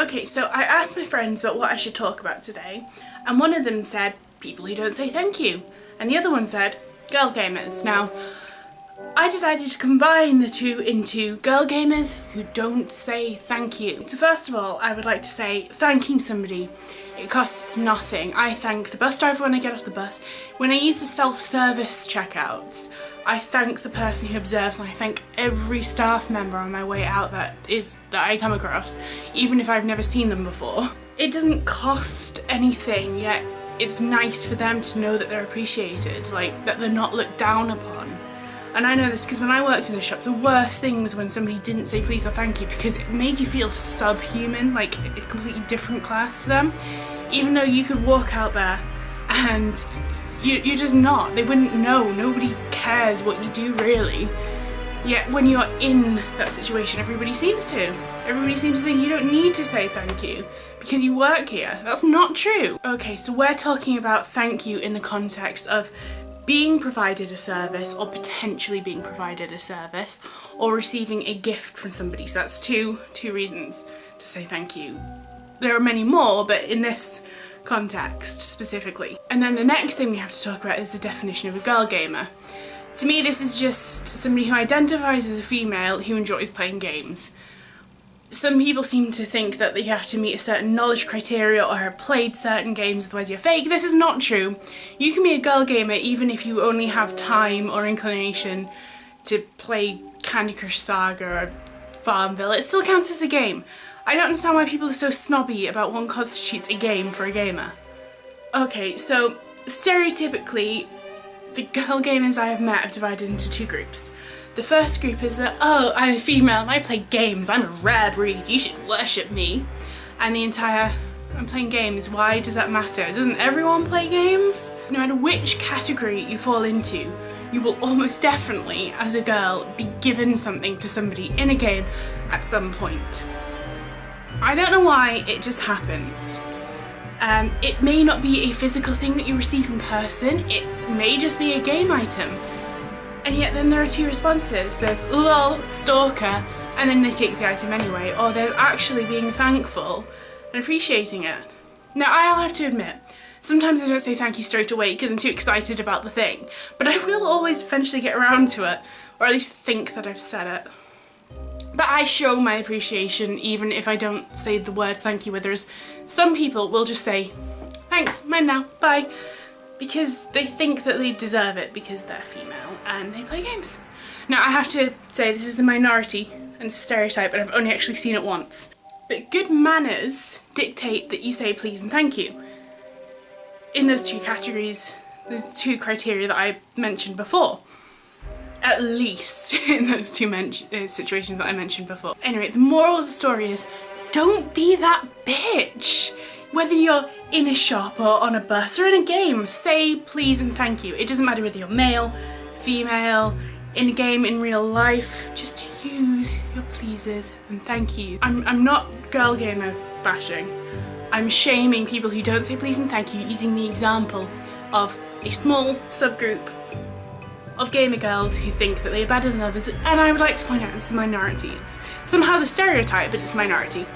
Okay, so I asked my friends about what I should talk about today, and one of them said people who don't say thank you, and the other one said girl gamers. Now, I decided to combine the two into girl gamers who don't say thank you. So first of all, I would like to say thanking somebody, it costs nothing. I thank the bus driver when I get off the bus. When I use the self-service checkouts, I thank the person who observes, and I thank every staff member on my way out that I come across, even if I've never seen them before. It doesn't cost anything, yet it's nice for them to know that they're appreciated, like that they're not looked down upon. And I know this because when I worked in the shop, the worst thing was when somebody didn't say please or thank you, because it made you feel subhuman, like a completely different class to them, even though you could walk out there and you're just not. They wouldn't know. Nobody cares what you do, really. Yet when you're in that situation, everybody seems to. Everybody seems to think you don't need to say thank you because you work here. That's not true. Okay, so we're talking about thank you in the context of being provided a service, or potentially being provided a service, or receiving a gift from somebody. So that's two reasons to say thank you. There are many more, but in this context specifically. And then the next thing we have to talk about is the definition of a girl gamer. To me, this is just somebody who identifies as a female who enjoys playing games. Some people seem to think that you have to meet a certain knowledge criteria or have played certain games, otherwise you're fake. This is not true. You can be a girl gamer even if you only have time or inclination to play Candy Crush Saga or Farmville. It still counts as a game. I don't understand why people are so snobby about what constitutes a game for a gamer. Okay, so stereotypically, the girl gamers I have met have divided into two groups. The first group is that, oh, I'm a female and I play games, I'm a rare breed, you should worship me. And the entire, I'm playing games, why does that matter? Doesn't everyone play games? No matter which category you fall into, you will almost definitely, as a girl, be given something to somebody in a game at some point. I don't know why, it just happens. It may not be a physical thing that you receive in person, it may just be a game item. And yet then there are two responses. There's lol, stalker, and then they take the item anyway, or there's actually being thankful and appreciating it. Now, I'll have to admit, sometimes I don't say thank you straight away because I'm too excited about the thing, but I will always eventually get around to it, or at least think that I've said it. But I show my appreciation even if I don't say the word thank you, whereas some people will just say, thanks, mine now, bye, because they think that they deserve it because they're female and they play games. Now, I have to say this is the minority and stereotype, and I've only actually seen it once. But good manners dictate that you say please and thank you. In those two categories, those two criteria that I mentioned before. At least in those two situations that I mentioned before. Anyway, the moral of the story is, don't be that bitch. Whether you're in a shop or on a bus or in a game, say please and thank you. It doesn't matter whether you're male, female, in a game, in real life. Just use your pleases and thank you. I'm not girl gamer bashing. I'm shaming people who don't say please and thank you using the example of a small subgroup of gamer girls who think that they are better than others, and I would like to point out this is a minority. It's somehow the stereotype, but it's a minority.